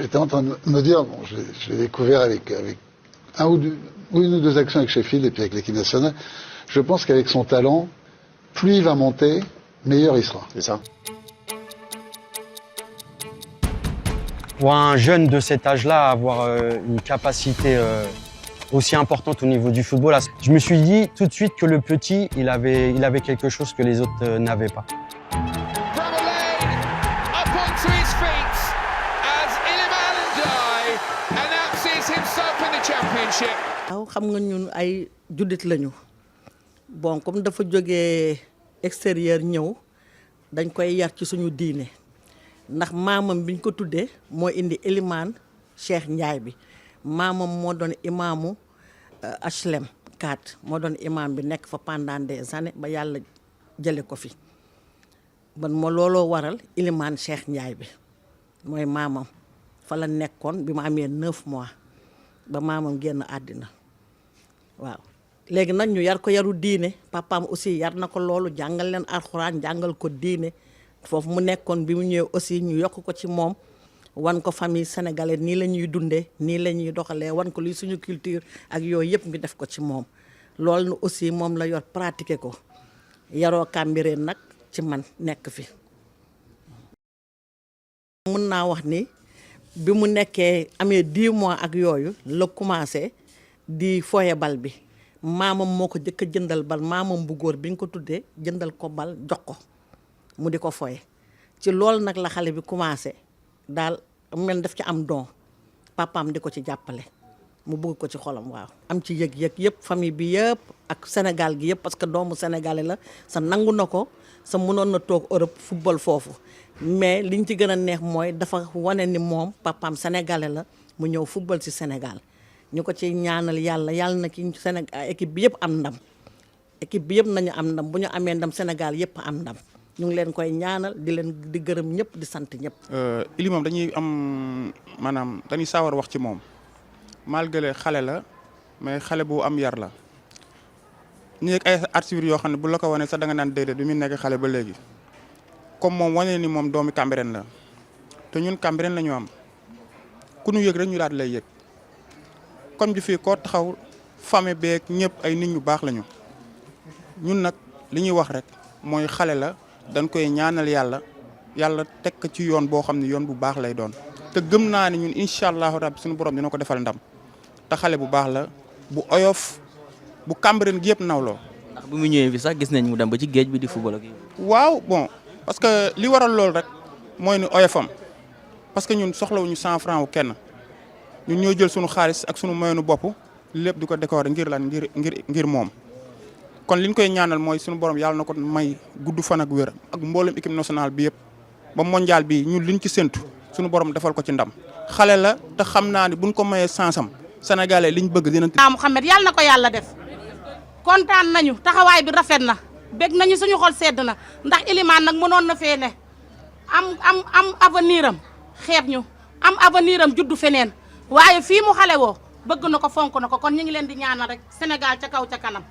J'étais en train de me dire, bon, je l'ai découvert avec une ou deux actions avec Sheffield et puis avec l'équipe nationale. Je pense qu'avec son talent, plus il va monter, meilleur il sera. C'est ça. Pour un jeune de cet âge-là, avoir une capacité aussi importante au niveau du football, je me suis dit tout de suite que le petit, il avait quelque chose que les autres n'avaient pas. waaw xam nga ñun ay juddit lañu bon comme dafa jógee extérieur ñëw dañ koy yar ci suñu diine ndax maamam biñ ko tuddee moo indi Elimane Cheikh Ndiaye bi maamam moo doon imaamu HLM 4 moo doon imaam bi nekk fa pendant des années ba yàlla jële ko fi ban ma looloo waral Elimane Cheikh Ndiaye bi mooy maamam fa la nekkoon bi ma amee 9 mois ba maamam génn àddina waaw léegi nag ñu yar ko yaru diine papaam aussi yar na ko loolu jàngal leen alxuraan jàngal ko diine foofu mu nekkoon bi mu ñëwee aussi ñu yokk ko ci moom wan ko famille sénégalaise nii la ñuy dundee nii la ñuy doxalee wan ko luy suñu culture ak yooyu yëpp ñu def ko ci moom loolu aussi moom la yor pratiquer ko yaroo Cambérène nag ci man nekk fi mën naa wax ni bi mu nekkee amee 10 mois ak yooyu la commencé di foye bal bi maamam moo ko jëkk a jëndal bal maamam bu góor bi ñu ko tuddee jëndal ko bal jox ko mu di ko foye ci loolu nag la xale bi commencé daal mel daf ci am don papaam di ko ci jàppale mu bëgg ko ci xolam waaw am ci yëg-yëg yëpp famille bi yëpp ak Sénégal gi yëpp parce que doomu sénégalais la sa nangu na ko sa mënoon na toog Europe football foofu mais liñ ci gën a neex mooy dafa wane ni moom papaam sénégalais la mu ñëw football ci Sénégal ñu ko ci ñaanal yàlla na ci Sénégal équipe bi yëpp am ndam équipe bi yëpp nañu am ndam bu ñu amee ndam Sénégal yëpp am ndam ñu ngi leen koy ñaanal di gërëm ñëpp di sant ñëpp. Ili moom dañuy am maanaam dañuy sawar wax ci moom malgré xale la mais xale bu am yar la ñu nekk ay archives yoo xam ne bu la ko wane sax da nga naan déedéet bi mu nekk xale ba léegi comme moom wane ni moom doomi Cambérène la te ñun Cambérène la ñu am ku ñu yëg rek ñu daal lay yëg comme ji fii koo taxaw famille beeg ñëpp ay nit ñu baax lañu ñun nag li ñuy wax rek mooy xale la. dañ koy ñaanal yàlla teg ko ci yoon boo xam ne yoon bu baax lay doon te gëm naa ne ñun incha allahu rabbi suñu borom dina ko defal ndam te xale bu baax la bu oyof bu Cambérène gi yëpp nawloo. ndax bu mu ñëwee fi sax gis nañ mu dem ba ci géej bi di football ak waaw bon parce que li waral loolu rek mooy ni oyofam parce que ñun soxlawuñu 100 francs wu kenn ñun ñoo jël suñu xaalis ak suñu moyenu bopp lépp di ko décorer ngir lan ngir moom. kon li ñu koy ñaanal mooy suñu borom yàlla na ko may gudd fan ak wér ak mboolem équipe nationale bi yëpp ba mondial bi ñun liñ ci séntu suñu borom defal ko ci ndam xale la te xam naa ne buñ ko mayee sansam sénégalais liñ bëgg dina. Mouhamed yàlla na ko yàlla def kontaan nañu taxawaay bi rafet na bég nañu suñu xol sedd na ndax Elimane nag mënoon na fee ne am avenir am xeeb ñu am avenir am juddu feneen waaye fii mu xale woo bëgg na ko fonk na ko kon ñu ngi leen di ñaanal rek Sénégal ca kaw ca kanam.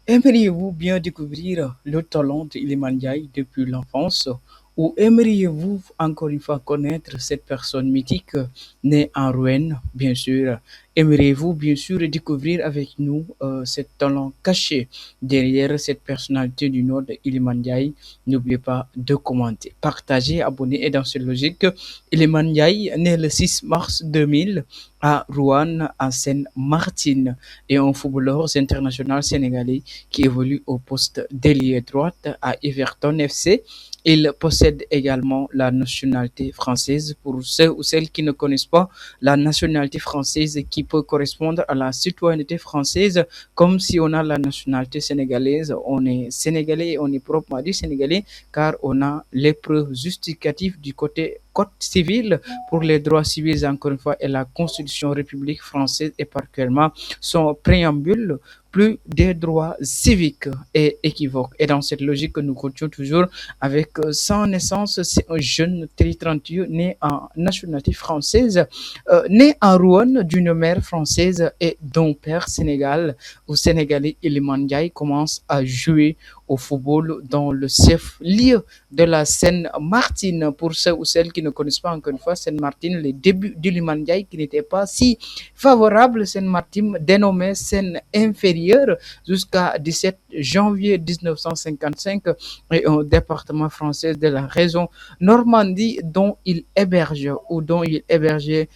Aimeriez-vous bien découvrir le talent d'Elimane Ndiaye depuis l'enfance ou aimeriez-vous encore une fois connaître cette personne mythique née en Rouen, bien sûr? Aimeriez-vous bien sûr découvrir avec nous ce talent caché derrière cette personnalité du nom d'Elimane Ndiaye? N'oubliez pas de commenter, partager, abonner et dans cette logique, Elimane Ndiaye, né le 6 mars 2000 à Rouen, en Seine-Martine, et un footballeur international sénégalais qui évolue au poste d'ailier droite à Everton FC. Il possède également la nationalité française. Pour ceux ou celles qui ne connaissent pas la nationalité française, qui peut correspondre à la citoyenneté française, comme si on a la nationalité sénégalaise, on est sénégalais et on est proprement dit sénégalais, car on a les preuves justificatives du côté code civil pour les droits civils, encore une fois, et la Constitution République française, et particulièrement son préambule, plus des droits civiques et équivoques. Et dans cette logique, nous continuons toujours avec sans naissance, c'est un jeune talentueux né en nationalité française, né en Rouen d'une mère française et d'un père sénégal, au Sénégalais Iliman Ndiaye commence à jouer au football dans le chef-lieu de la Seine-Martine. Pour ceux ou celles qui ne connaissent pas encore une fois Seine-Martine, les débuts d'Iliman Ndiaye qui n'étaient pas si favorables, Seine-Martine dénommée Seine inférieure jusqu'à 17 janvier 1955 et un département français de la région Normandie dont il héberge ou dont il hébergeait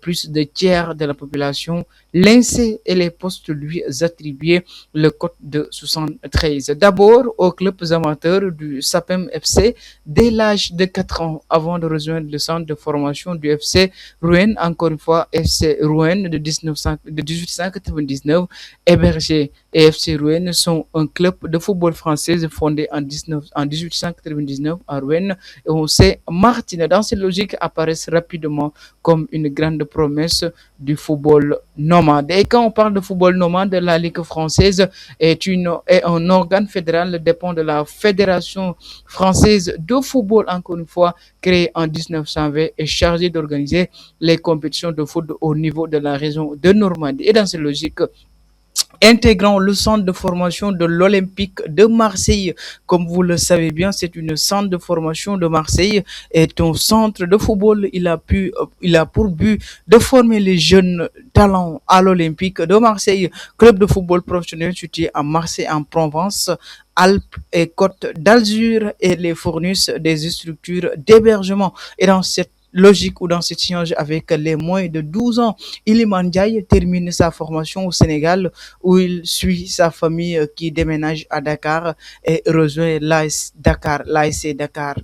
plus de tiers de la population. L'INSEE et les postes lui attribuaient le code de 73. D'abord aux clubs amateurs du SAPEM FC dès l'âge de 4 ans avant de rejoindre le centre de formation du FC Rouen, encore une fois FC Rouen de 1899, hébergé et FC Rouen sont un club de football français fondé en 1899 à Rouen et on sait Martine. Dans cette logique apparaissent rapidement comme une grande promesse du football nomade. Et quand on parle de football nomade, la Ligue française est un organe fédéral dépend de la Fédération française de football, encore une fois créée en 1920 et chargée d'organiser les compétitions de foot au niveau de la région de Normandie. Et dans cette logique, intégrant le centre de formation de l'Olympique de Marseille. Comme vous le savez bien, c'est une centre de formation de Marseille est un centre de football. Il a pour but de former les jeunes talents à l'Olympique de Marseille, club de football professionnel situé à Marseille en Provence. Alpes et Côte d'Azur et les fournissent des structures d'hébergement. Et dans cette logique ou dans cet échange avec les moins de 12 ans, Iliman Ndiaye termine sa formation au Sénégal où il suit sa famille qui déménage à Dakar et rejoint l'AS Dakar, l'ASC Dakar.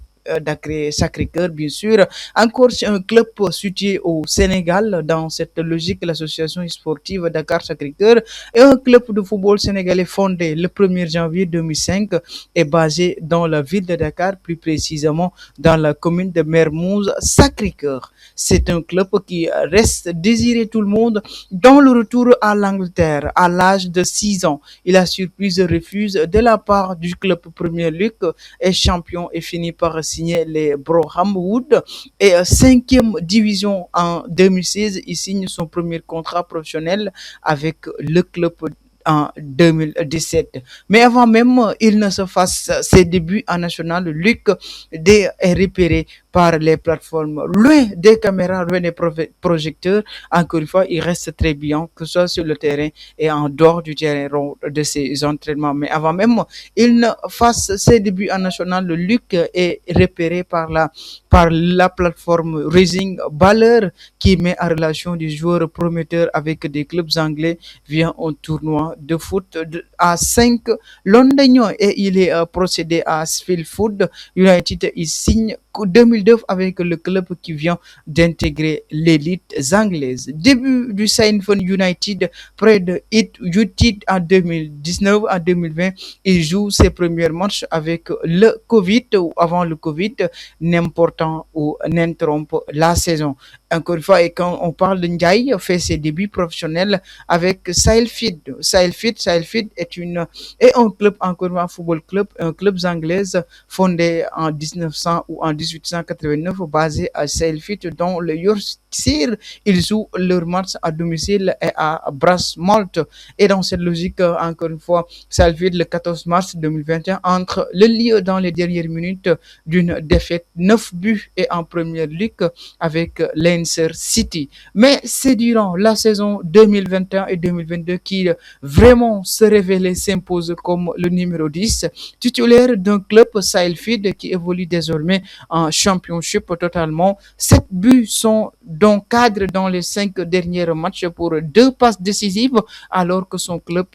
Sacré-Cœur, bien sûr. Encore, c'est un club situé au Sénégal. Dans cette logique, l'association sportive Dakar Sacré-Cœur est un club de football sénégalais fondé le 1er janvier 2005 et basé dans la ville de Dakar, plus précisément dans la commune de Mermoz Sacré-Cœur. C'est un club qui reste désiré tout le monde. Dans le retour à l'Angleterre, à l'âge de 6 ans, il a surpris de refus de la part du club Premier League et champion et finit par signer les Brougham Wood et 5e division en 2016. Il signe son premier contrat professionnel avec le club en 2017. Mais avant même, il ne se fasse ses débuts en national, Luc est repéré par les plateformes, loin des caméras, loin des projecteurs. Encore une fois, il reste très bien, que ce soit sur le terrain et en dehors du terrain de ses entraînements. Mais avant même, il ne fasse ses débuts en national, Luc est repéré par la plateforme Rising Baller qui met en relation des joueurs prometteurs avec des clubs anglais via un tournoi de foot à 5 londoniens et il est procédé à Sheffield United. Il signe 2009 avec le club qui vient d'intégrer l'élite anglaise. Début du Sheffield United près de United en 2019 à 2020. Il joue ses premiers matchs avec le Covid ou avant le Covid, n'important ou n'interrompt la saison. Encore une fois, et quand on parle de Ndiaye, fait ses débuts professionnels avec Sheffield. Sheffield est un club, encore un football club, un club anglais fondé en 1900 ou en 1889, basé à Sheffield, dans le Yorkshire. Ils jouent leur match à domicile et à Brasmalt. Et dans cette logique, encore une fois, Sheffield, le 14 mars 2021, entre le lieu dans les dernières minutes d'une défaite 9 buts et en première ligue avec Leicester City. Mais c'est durant la saison 2021 et 2022 qu'il vraiment se révélait, s'impose comme le numéro 10, titulaire d'un club Sheffield qui évolue désormais en championship totalement. 7 buts sont donc cadres dans les 5 derniers matchs pour 2 passes décisives alors que son club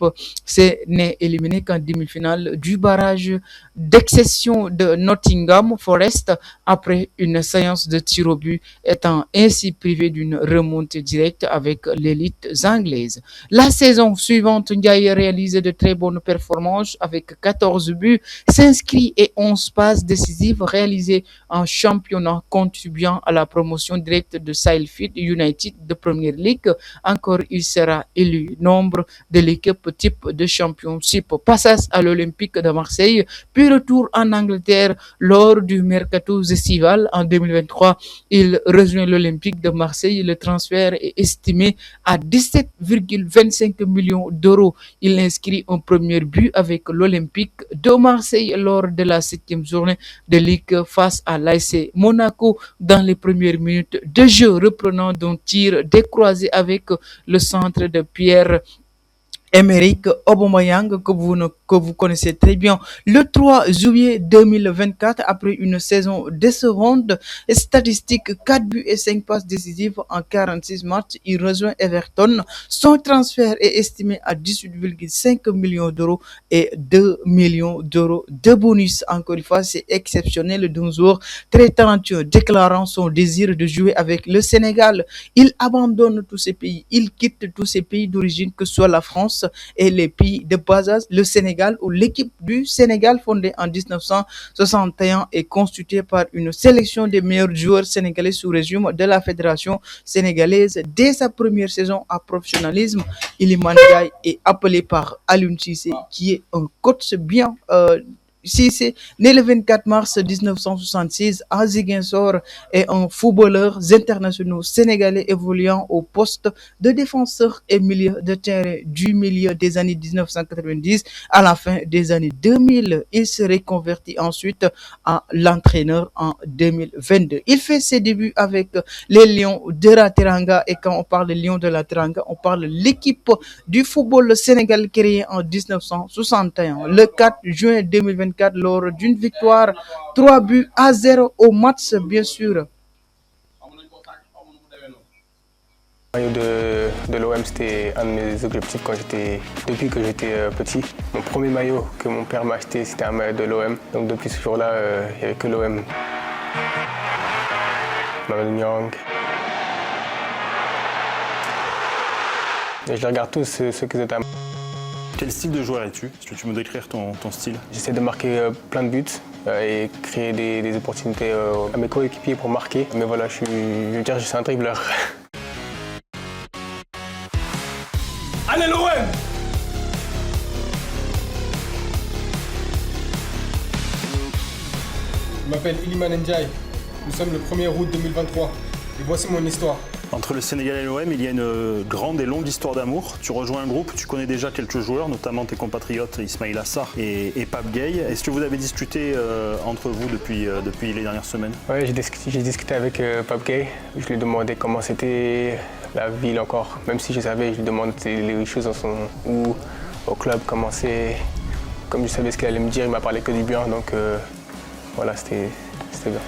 s'est éliminé qu'en demi-finale du barrage d'exception de Nottingham Forest après une séance de tir au but, étant ainsi privé d'une remontée directe avec l'élite anglaise. La saison suivante, Ndiaye réalise de très bonnes performances avec 14 buts, s'inscrit et 11 passes décisives réalisées en championnat, contribuant à la promotion directe de Salefield United de Premier League. Encore, il sera élu membre de l'équipe type de championship. Passage à l'Olympique de Marseille, puis retour en Angleterre lors du mercato estival en 2023. Il rejoint l'Olympique de Marseille. Le transfert est estimé à 17,25 millions d'euros. Il inscrit un premier but avec l'Olympique de Marseille lors de la 7e journée de Ligue face à l'AS Monaco dans les premières minutes de jeu, reprenant d'un tir décroisé avec le centre de Pierre-Emerick Aubameyang que vous connaissez très bien. Le 3 juillet 2024, après une saison décevante, statistique 4 buts et 5 passes décisives en 46 matchs, il rejoint Everton. Son transfert est estimé à 18,5 millions d'euros et 2 millions d'euros de bonus. Encore une fois, c'est exceptionnel d'un joueur très talentueux, déclarant son désir de jouer avec le Sénégal. Il abandonne tous ces pays, il quitte tous ces pays d'origine, que ce soit la France et les pays de bas âge. Le Sénégal, ou l'équipe du Sénégal, fondée en 1961, est constituée par une sélection des meilleurs joueurs sénégalais sous régime de la Fédération sénégalaise. Dès sa première saison à professionnalisme, Iliman Ndiaye est appelé par Aliou Cissé, qui est un coach bien Cissé, né le 24 mars 1966 à Ziguinchor, est un footballeur international sénégalais évoluant au poste de défenseur et milieu de terrain du milieu des années 1990 à la fin des années 2000. Il se reconvertit ensuite en l'entraîneur en 2022. Il fait ses débuts avec les Lions de la Teranga, et quand on parle des Lions de la Teranga, on parle de l'équipe du football sénégalais créée en 1961. Le 4 juin 2024, lors d'une victoire 3-0 au match, bien sûr. Le maillot de l'OM, c'était un de mes objectifs depuis que j'étais petit. Mon premier maillot que mon père m'a acheté, c'était un maillot de l'OM. Donc depuis ce jour-là, il n'y avait que l'OM. Mamadou Niang. Et je les regarde tous, ceux qui étaient à... Quel style de joueur es-tu? Est-ce que tu peux décrire ton style? J'essaie de marquer plein de buts et créer des opportunités à mes coéquipiers pour marquer. Mais voilà, je suis un dribbleur. Allez l'OM! Je m'appelle Iliman Ndiaye. Nous sommes le 1er août 2023 et voici mon histoire. Entre le Sénégal et l'OM, il y a une grande et longue histoire d'amour. Tu rejoins un groupe, tu connais déjà quelques joueurs, notamment tes compatriotes Ismaïla Sarr et Pape Gueye. Est-ce que vous avez discuté entre vous depuis les dernières semaines? Oui, j'ai discuté avec Pape Gueye. Je lui ai demandé comment c'était la ville encore. Même si je savais, je lui demandais les choses où au club, comment c'est. Comme je savais ce qu'il allait me dire, il m'a parlé que du bien. Donc voilà, c'était bien.